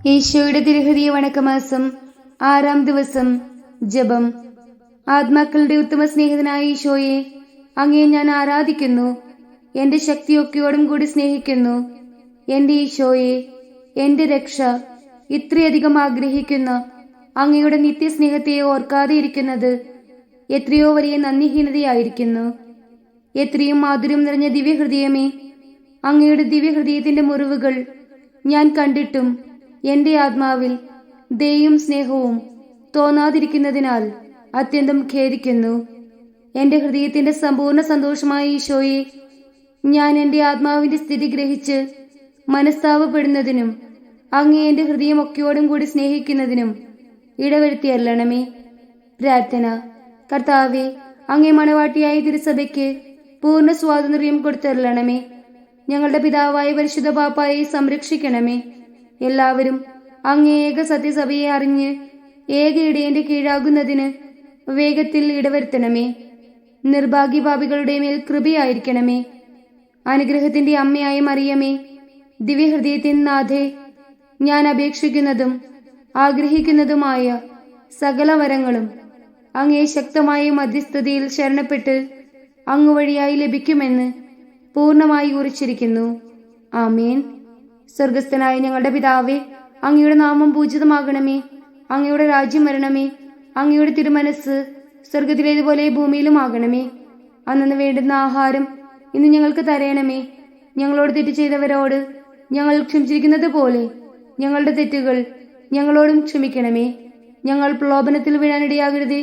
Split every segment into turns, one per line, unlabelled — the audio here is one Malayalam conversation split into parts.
ഈശോയുടെ തിരുഹൃദയ വണക്കമാസം 6-ാം ദിവസം. ജപം. ആത്മാക്കളുടെ ഉത്തമ സ്നേഹിതനായ ഈശോയെ, അങ്ങയെ ഞാൻ ആരാധിക്കുന്നു, എന്റെ ശക്തിയൊക്കെയോടും കൂടി സ്നേഹിക്കുന്നു. എന്റെ ഈശോയെ, എന്റെ രക്ഷ, ഇത്രയധികം ആഗ്രഹിക്കുന്ന അങ്ങയുടെ നിത്യസ്നേഹത്തെ ഓർക്കാതെ ഇരിക്കുന്നത് എത്രയോ വലിയ നന്ദിഹീനതയായിരിക്കുന്നു. എത്രയും മാധുര്യം നിറഞ്ഞ ദിവ്യഹൃദയമേ, അങ്ങയുടെ ദിവ്യഹൃദയത്തിന്റെ മുറിവുകൾ ഞാൻ കണ്ടിട്ടും എന്റെ ആത്മാവിൽ ദയയും സ്നേഹവും തോന്നാതിരിക്കുന്നതിനാൽ അത്യന്തം ഖേദിക്കുന്നു. എന്റെ ഹൃദയത്തിന്റെ സമ്പൂർണ്ണ സന്തോഷമായ ഈശോയെ, ഞാൻ എന്റെ ആത്മാവിന്റെ സ്ഥിതി ഗ്രഹിച്ച് മനസ്താപപ്പെടുന്നതിനും അങ്ങേ എന്റെ ഹൃദയമൊക്കെയോടും കൂടി സ്നേഹിക്കുന്നതിനും ഇടവരുത്തിയല്ലണമേ. പ്രാർത്ഥന. കർത്താവെ, അങ്ങേ മണവാട്ടിയായ തിരുസഭയ്ക്ക് പൂർണ്ണ സ്വാതന്ത്ര്യം കൊടുത്തരളണമേ. ഞങ്ങളുടെ പിതാവായ പരിശുദ്ധ പാപ്പായെ സംരക്ഷിക്കണമേ. എല്ലാവരും അങ്ങേ ഏക സത്യസഭയെ അറിഞ്ഞ് ഏക ഇടയന്റെ കീഴാകുന്നതിന് വേഗത്തിൽ ഇടവരുത്തണമേ. നിർഭാഗ്യപാപികളുടെ മേൽ കൃപയായിരിക്കണമേ. അനുഗ്രഹത്തിന്റെ അമ്മയായ മറിയമേ, ദിവ്യഹൃദയത്തിൻ നാഥേ, ഞാൻ അപേക്ഷിക്കുന്നതും ആഗ്രഹിക്കുന്നതുമായ സകല വരങ്ങളും അങ്ങേ ശക്തമായ മധ്യസ്ഥതയിൽ ശരണപ്പെട്ട് അങ്ങ് വഴിയായി ലഭിക്കുമെന്ന് പൂർണ്ണമായി ഉറച്ചിരിക്കുന്നു. ആമേൻ. സ്വർഗസ്ഥനായ ഞങ്ങളുടെ പിതാവേ, അങ്ങയുടെ നാമം പൂജിതമാകണമേ. അങ്ങയുടെ രാജ്യം വരണമേ. അങ്ങയുടെ തിരുമനസ് സ്വർഗത്തിലേതുപോലെ ഭൂമിയിലുമാകണമേ. അന്നു വേണ്ടുന്ന ആഹാരം ഇന്ന് ഞങ്ങൾക്ക് തരയണമേ. ഞങ്ങളോട് തെറ്റ് ചെയ്തവരോട് ഞങ്ങൾ ക്ഷമിച്ചിരിക്കുന്നത് പോലെ ഞങ്ങളുടെ തെറ്റുകൾ ഞങ്ങളോടും ക്ഷമിക്കണമേ. ഞങ്ങൾ പ്രലോഭനത്തിൽ വീഴാനിടയാകരുതേ,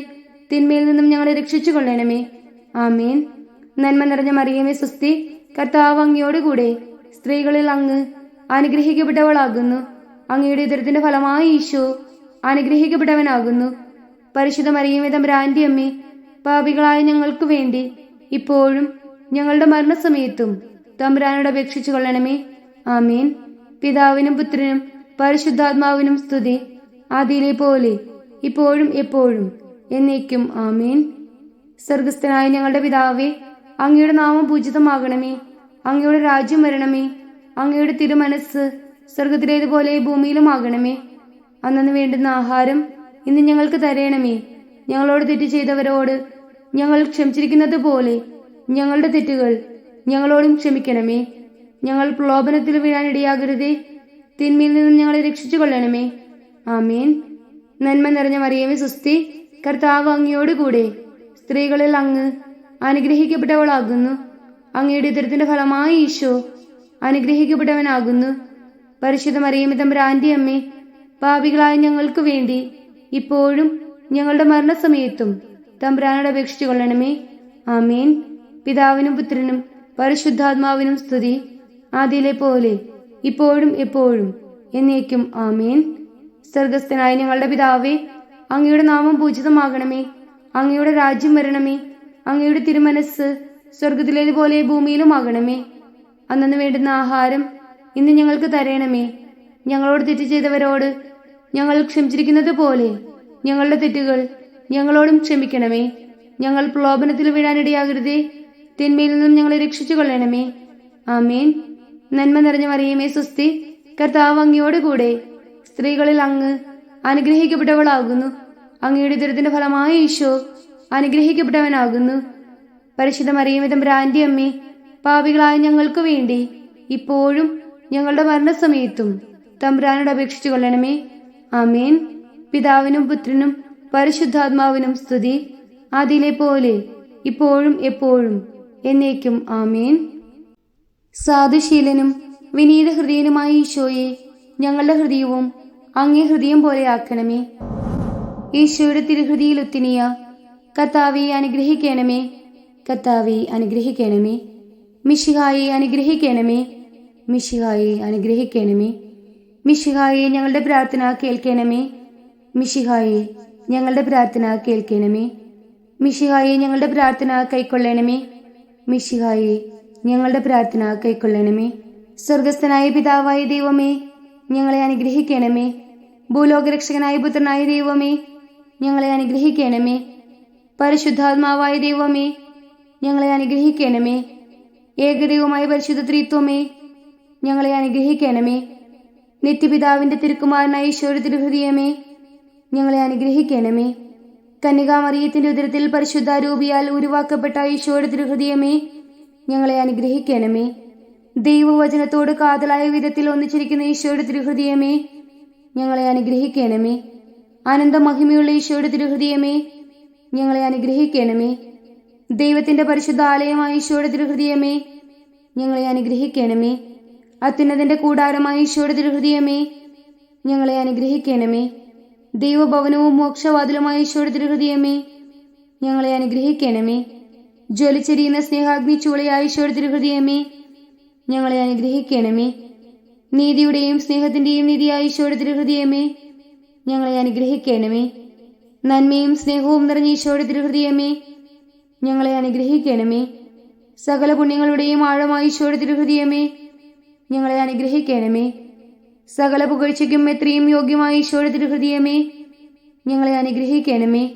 തിന്മയിൽ നിന്നും ഞങ്ങളെ രക്ഷിച്ചു കൊള്ളണമേ. ആമേൻ. നന്മ നിറഞ്ഞ മറിയമേ, സ്വസ്തി, കർത്താവ് അങ്ങയോടുകൂടെ സ്ത്രീകളിൽ അങ്ങ് അനുഗ്രഹിക്കപ്പെട്ടവളാകുന്നു. അങ്ങയുടെ ഉദരത്തിന്റെ ഫലമായി ഈശോ അനുഗ്രഹിക്കപ്പെട്ടവനാകുന്നു. പരിശുദ്ധ മറിയമേ, തമ്പുരാന്റെ അമ്മേ, പാപികളായ ഞങ്ങൾക്ക് വേണ്ടി ഇപ്പോഴും ഞങ്ങളുടെ മരണസമയത്തും തമ്പുരാനോട് അപേക്ഷിച്ചു കൊള്ളണമേ. ആമേൻ. പിതാവിനും പുത്രനും പരിശുദ്ധാത്മാവിനും സ്തുതി, ആദിയിലെ പോലെ ഇപ്പോഴും എപ്പോഴും എന്നേക്കും. ആമേൻ. സ്വർഗസ്ഥനായ ഞങ്ങളുടെ പിതാവേ, അങ്ങയുടെ നാമം പൂജിതമാകണമേ. അങ്ങയുടെ രാജ്യം വരണമേ. അങ്ങയുടെ തിരുമനസ് സ്വർഗത്തിലേതുപോലെ ഭൂമിയിലുമാകണമേ. അന്നു വേണ്ടുന്ന ആഹാരം ഇന്ന് ഞങ്ങൾക്ക് തരയണമേ. ഞങ്ങളോട് തെറ്റ് ചെയ്തവരോട് ഞങ്ങൾ ക്ഷമിച്ചിരിക്കുന്നത് പോലെ ഞങ്ങളുടെ തെറ്റുകൾ ഞങ്ങളോടും ക്ഷമിക്കണമേ. ഞങ്ങൾ പ്രലോഭനത്തിൽ വീഴാനിടയാകരുതേ, തിന്മയിൽ നിന്നും ഞങ്ങളെ രക്ഷിച്ചു കൊള്ളണമേ. ആമേൻ. നന്മ നിറഞ്ഞ മറിയമേ, സ്വസ്തി, കർത്താവ് അങ്ങയോടുകൂടെ സ്ത്രീകളിൽ അങ്ങ് അനുഗ്രഹിക്കപ്പെട്ടവളാകുന്നു. അങ്ങയുടെ ഉദരത്തിന്റെ ഫലമായി ഈശോ അനുഗ്രഹിക്കപ്പെട്ടവനാകുന്നു. പരിശുദ്ധ മറിയമേ, തമ്പുരാന്റെ അമ്മേ, പാപികളായ ഞങ്ങൾക്ക് വേണ്ടി ഇപ്പോഴും ഞങ്ങളുടെ മരണസമയത്തും തമ്പുരാനോട് അപേക്ഷിച്ചു കൊള്ളണമേ. ആമേൻ. പിതാവിനും പുത്രനും പരിശുദ്ധാത്മാവിനും സ്തുതി, ആദിയിലെ പോലെ ഇപ്പോഴും എപ്പോഴും എന്നേക്കും. ആമേൻ. സ്വർഗസ്ഥനായ ഞങ്ങളുടെ പിതാവേ, അങ്ങയുടെ നാമം പൂജിതമാകണമേ. അങ്ങയുടെ രാജ്യം വരണമേ. അങ്ങയുടെ തിരുമനസ് സ്വർഗത്തിലേതുപോലെ ഭൂമിയിലുമാകണമേ. അന്നു വേണ്ടുന്ന ആഹാരം ഇന്ന് ഞങ്ങൾക്ക് തരയണമേ. ഞങ്ങളോട് തെറ്റ് ചെയ്തവരോട് ഞങ്ങൾ ക്ഷമിച്ചിരിക്കുന്നത് പോലെ ഞങ്ങളുടെ തെറ്റുകൾ ഞങ്ങളോടും ക്ഷമിക്കണമേ. ഞങ്ങൾ പ്രലോഭനത്തിൽ വീഴാനിടയാകരുതേ, തിന്മയിൽ നിന്നും ഞങ്ങളെ രക്ഷിച്ചു കൊള്ളണമേ. ആമേൻ. നന്മ നിറഞ്ഞ മറിയമേ, സ്വസ്തി, കർത്താവ് അങ്ങയോടുകൂടെ സ്ത്രീകളിൽ അങ്ങ് അനുഗ്രഹിക്കപ്പെട്ടവളാകുന്നു. അങ്ങയുടെ ഉദരത്തിന്റെ ഫലമായ ഈശോ അനുഗ്രഹിക്കപ്പെട്ടവനാകുന്നു. പരിശുദ്ധ മറിയമേ, തമ്പുരാന്റെ അമ്മേ, പാപികളായ ഞങ്ങൾക്ക് വേണ്ടി ഇപ്പോഴും ഞങ്ങളുടെ മരണസമയത്തും തമ്പുരാനോട് അപേക്ഷിച്ചു കൊള്ളണമേ. ആമേൻ. പിതാവിനും പുത്രനും പരിശുദ്ധാത്മാവിനും സ്തുതി, ആദിയിലെ പോലെ ഇപ്പോഴും എപ്പോഴും എന്നേക്കും. ആമേൻ. സാധുശീലനും വിനീത ഹൃദയനുമായ ഈശോയെ, ഞങ്ങളുടെ ഹൃദയവും അങ്ങേ ഹൃദയം പോലെ ആക്കണമേ. ഈശോയുടെ തിരുഹൃതിയിൽ ഒത്തിനിയ കർത്താവെ അനുഗ്രഹിക്കണമേ. കർത്താവെ അനുഗ്രഹിക്കണമേ. മിശിഹായെ അനുഗ്രഹിക്കണമേ. മിശിഹായെ അനുഗ്രഹിക്കണമേ. മിശിഹായെ ഞങ്ങളുടെ പ്രാർത്ഥന കേൾക്കണമേ. മിശിഹായെ ഞങ്ങളുടെ പ്രാർത്ഥന കേൾക്കണമേ. മിശിഹായെ ഞങ്ങളുടെ പ്രാർത്ഥന കൈക്കൊള്ളണമേ. മിശിഹായെ ഞങ്ങളുടെ പ്രാർത്ഥന കൈക്കൊള്ളണമേ. സ്വർഗസ്ഥനായ പിതാവായ ദൈവമേ, ഞങ്ങളെ അനുഗ്രഹിക്കണമേ. ഭൂലോകരക്ഷകനായ പുത്രനായ ദൈവമേ, ഞങ്ങളെ അനുഗ്രഹിക്കണമേ. പരിശുദ്ധാത്മാവായ ദൈവമേ, ഞങ്ങളെ അനുഗ്രഹിക്കണമേ. ഏകദൈവമായ പരിശുദ്ധ ത്രിത്വമേ, ഞങ്ങളെ അനുഗ്രഹിക്കണമേ. നിത്യപിതാവിന്റെ തിരുക്കുമാരനായ ഈശോയുടെ തിരുഹൃദയമേ, ഞങ്ങളെ അനുഗ്രഹിക്കണമേ. കന്യകാമറിയത്തിന്റെ ഉദരത്തിൽ പരിശുദ്ധാരൂപിയാൽ ഉരുവാക്കപ്പെട്ട ഈശോയുടെ തിരുഹൃദയമേ, ഞങ്ങളെ അനുഗ്രഹിക്കണമേ. ദൈവവചനത്തോട് കാതലായ വിധത്തിൽ ഒന്നിച്ചിരിക്കുന്ന ഈശോയുടെ തിരുഹൃദയമേ, ഞങ്ങളെ അനുഗ്രഹിക്കണമേ. അനന്തമഹിമയുള്ള ഈശോയുടെ തിരുഹൃദയമേ, ഞങ്ങളെ അനുഗ്രഹിക്കണമേ. ദൈവത്തിന്റെ പരിശുദ്ധ ആലയമായ ഈശോയുടെ തിരുഹൃദയമേ, ഞങ്ങളെ അനുഗ്രഹിക്കണമേ. അത്യുന്നതന്റെ കൂടാരമായ ഈശോയുടെ തിരുഹൃദയമേ, ഞങ്ങളെ അനുഗ്രഹിക്കണമേ. ദൈവഭവനവും മോക്ഷവാതിലുമായ ഈശോയുടെ തിരുഹൃദയമേ, ഞങ്ങളെ അനുഗ്രഹിക്കണമേ. ജ്വലിച്ചെരിയുന്ന സ്നേഹാഗ്നി ചൂളയായ ഈശോയുടെ തിരുഹൃദയമേ, ഞങ്ങളെ അനുഗ്രഹിക്കണമേ. നീതിയുടെയും സ്നേഹത്തിന്റെയും നിധിയായ ഈശോയുടെ തിരുഹൃദയമേ, ഞങ്ങളെ അനുഗ്രഹിക്കണമേ. നന്മയും സ്നേഹവും നിറഞ്ഞ ഈശോയുടെ തിരുഹൃദയമേ, ഞങ്ങളെ അനുഗ്രഹിക്കണമേ. സകല പുണ്യങ്ങളുടെയും ആഴമായ ഈശോയുടെ തിരുഹൃദയമേ, ഞങ്ങളെ അനുഗ്രഹിക്കണമേ. സകല പുകഴ്ചയ്ക്കും എത്രയും യോഗ്യമായ ഈശോയുടെ തിരുഹൃദയമേ, ഞങ്ങളെ അനുഗ്രഹിക്കണമേ.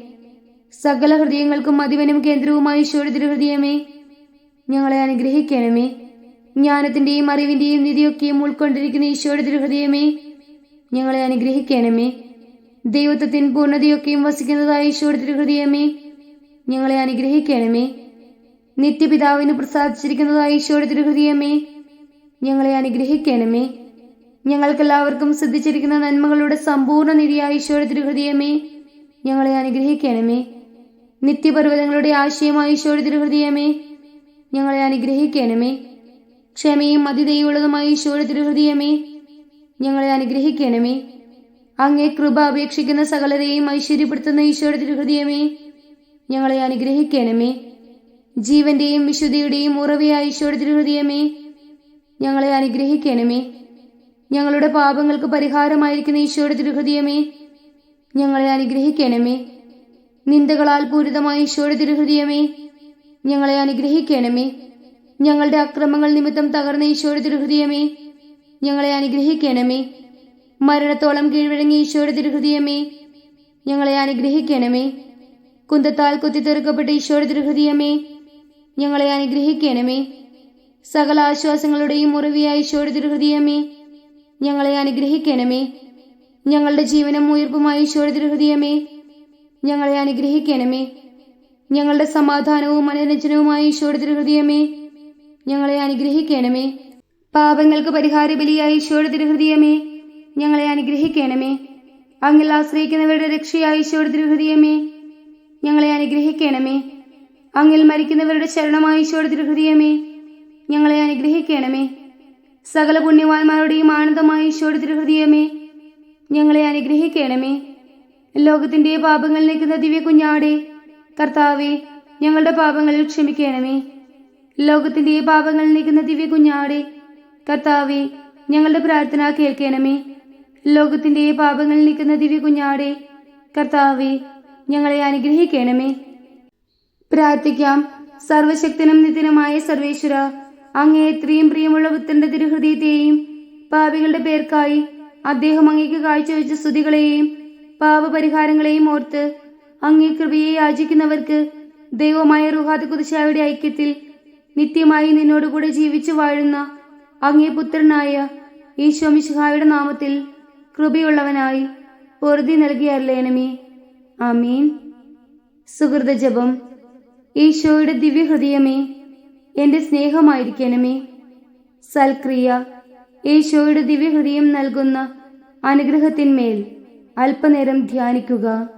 സകല ഹൃദയങ്ങൾക്കും അധിപനും കേന്ദ്രവുമായ ഈശോയുടെ തിരുഹൃദയമേ, ഞങ്ങളെ അനുഗ്രഹിക്കണമേ. ജ്ഞാനത്തിന്റെയും അറിവിന്റെയും നിധിയൊക്കെയും ഉൾക്കൊണ്ടിരിക്കുന്ന ഈശോയുടെ തിരുഹൃദയമേ, ഞങ്ങളെ അനുഗ്രഹിക്കണമേ. ദൈവത്വത്തിൻ പൂർണ്ണതയൊക്കെയും വസിക്കുന്നതായ ഈശോയുടെ തിരുഹൃദയമേ, ഞങ്ങളെ അനുഗ്രഹിക്കണമേ. നിത്യപിതാവിന് പ്രസാദിച്ചിരിക്കുന്നതായ ഈശോയുടെ തിരുഹൃദയമേ, ഞങ്ങളെ അനുഗ്രഹിക്കണമേ. ഞങ്ങൾക്കെല്ലാവർക്കും സിദ്ധിച്ചിരിക്കുന്ന നന്മകളുടെ സമ്പൂർണ്ണ നിധിയായ ഈശോയുടെ തിരുഹൃദയമേ, ഞങ്ങളെ അനുഗ്രഹിക്കണമേ. നിത്യപർവ്വതങ്ങളുടെ ആശയമായ ഈശോയുടെ തിരുഹൃദയമേ, ഞങ്ങളെ അനുഗ്രഹിക്കണമേ. ക്ഷമയും അതിദയുള്ളതുമായ ഈശോയുടെ തിരുഹൃദയമേ, ഞങ്ങളെ അനുഗ്രഹിക്കണമേ. അങ്ങേ കൃപ അപേക്ഷിക്കുന്ന സകലരെയും ഐശ്വര്യപ്പെടുത്തുന്ന ഈശോയുടെ തിരുഹൃദയമേ, ഞങ്ങളെ അനുഗ്രഹിക്കണമേ. ജീവന്റെയും വിശുദ്ധിയുടെയും ഉറവയായ ഈശോയുടെ തിരുഹൃദയമേ, ഞങ്ങളെ അനുഗ്രഹിക്കണമേ. ഞങ്ങളുടെ പാപങ്ങൾക്ക് പരിഹാരമായിരിക്കുന്ന ഈശോയുടെ തിരുഹൃദയമേ, ഞങ്ങളെ അനുഗ്രഹിക്കണമേ. നിന്ദകളാൽ പൂരിതമായ ഈശോയുടെ തിരുഹൃദയമേ, ഞങ്ങളെ അനുഗ്രഹിക്കണമേ. ഞങ്ങളുടെ അക്രമങ്ങൾ നിമിത്തം തകർന്ന ഈശോയുടെ തിരുഹൃദയമേ, ഞങ്ങളെ അനുഗ്രഹിക്കണമേ. മരണത്തോളം കീഴ്വഴങ്ങിയ ഈശോയുടെ തിരുഹൃദയമേ, ഞങ്ങളെ അനുഗ്രഹിക്കണമേ. കുന്തത്താൽ കുത്തിത്തെറുക്കപ്പെട്ട ഈശോയുടെ തിരുഹൃദയമേ, ഞങ്ങളെ അനുഗ്രഹിക്കണമേ. സകല ആശ്വാസങ്ങളുടെയും ഉറവിയായ ഈശോയുടെ തിരുഹൃദയമേ, ഞങ്ങളെ അനുഗ്രഹിക്കണമേ. ഞങ്ങളുടെ ജീവനും ഉയർപ്പുമായ ഈശോയുടെ തിരുഹൃദയമേ, ഞങ്ങളെ അനുഗ്രഹിക്കണമേ. ഞങ്ങളുടെ സമാധാനവും മനോരഞ്ജനവുമായ ഈശോയുടെ തിരുഹൃദയമേ, ഞങ്ങളെ അനുഗ്രഹിക്കണമേ. പാപങ്ങൾക്ക് പരിഹാര ബലിയായ ഈശോയുടെ തിരുഹൃദയമേ, ഞങ്ങളെ അനുഗ്രഹിക്കണമേ. അങ്ങിൽ ആശ്രയിക്കുന്നവരുടെ രക്ഷയായ ഈശോയുടെ തിരുഹൃദയമേ, ഞങ്ങളെ അനുഗ്രഹിക്കണമേ. അങ്ങിൽ മരിക്കുന്നവരുടെ ശരണമായ ഈശോയുടെ തിരുഹൃദയമേ, ഞങ്ങളെ അനുഗ്രഹിക്കണമേ. സകല പുണ്യവാന്മാരുടെയും ആനന്ദമായ ഈശോയുടെ തിരുഹൃദയമേ, ഞങ്ങളെ അനുഗ്രഹിക്കണമേ. ലോകത്തിന്റെ പാപങ്ങൾ നീക്കുന്ന ദിവ്യ കുഞ്ഞാടെ കർത്താവേ, ഞങ്ങളുടെ പാപങ്ങളിൽ ക്ഷമിക്കണമേ. ലോകത്തിന്റെ പാപങ്ങൾ നീക്കുന്ന ദിവ്യ കുഞ്ഞാടെ കർത്താവേ, ഞങ്ങളുടെ പ്രാർത്ഥന കേൾക്കണമേ. ലോകത്തിന്റെ പാപങ്ങൾ നീക്കുന്ന ദിവ്യ കുഞ്ഞാടെ കർത്താവേ, ഞങ്ങളെ അനുഗ്രഹിക്കണമേ. പ്രാർത്ഥിക്കാം. സർവശക്തനും നിത്യനുമായ സർവേശ്വര, അങ്ങേ എത്രയും പ്രിയമുള്ള പുത്രന്റെ തിരുഹൃദയത്തെയും പാപികളുടെ പേർക്കായി അദ്ദേഹം അങ്ങേക്ക് കാഴ്ചവെച്ച സ്തുതികളെയും പാപപരിഹാരങ്ങളെയും ഓർത്ത് അങ്ങേ കൃപയെ യാചിക്കുന്നവർക്ക് ദൈവമായ റുഹാദ് ഖുദ്ശായുടെ ഐക്യത്തിൽ നിത്യമായി നിന്നോടുകൂടെ ജീവിച്ചു വാഴുന്ന അങ്ങേ പുത്രനായ ഈശോ മിശിഹായുടെ നാമത്തിൽ കൃപയുള്ളവനായി പൊറുതി നൽകി അരുളേണമേ. ആമീൻ. സുഹൃത ജപം. ഈശോയുടെ ദിവ്യഹൃദയമേ, എന്റെ സ്നേഹമായിരിക്കണമേ. സൽക്രിയ. ഈശോയുടെ ദിവ്യഹൃദയം നൽകുന്ന അനുഗ്രഹത്തിന്മേൽ അല്പനേരം ധ്യാനിക്കുക.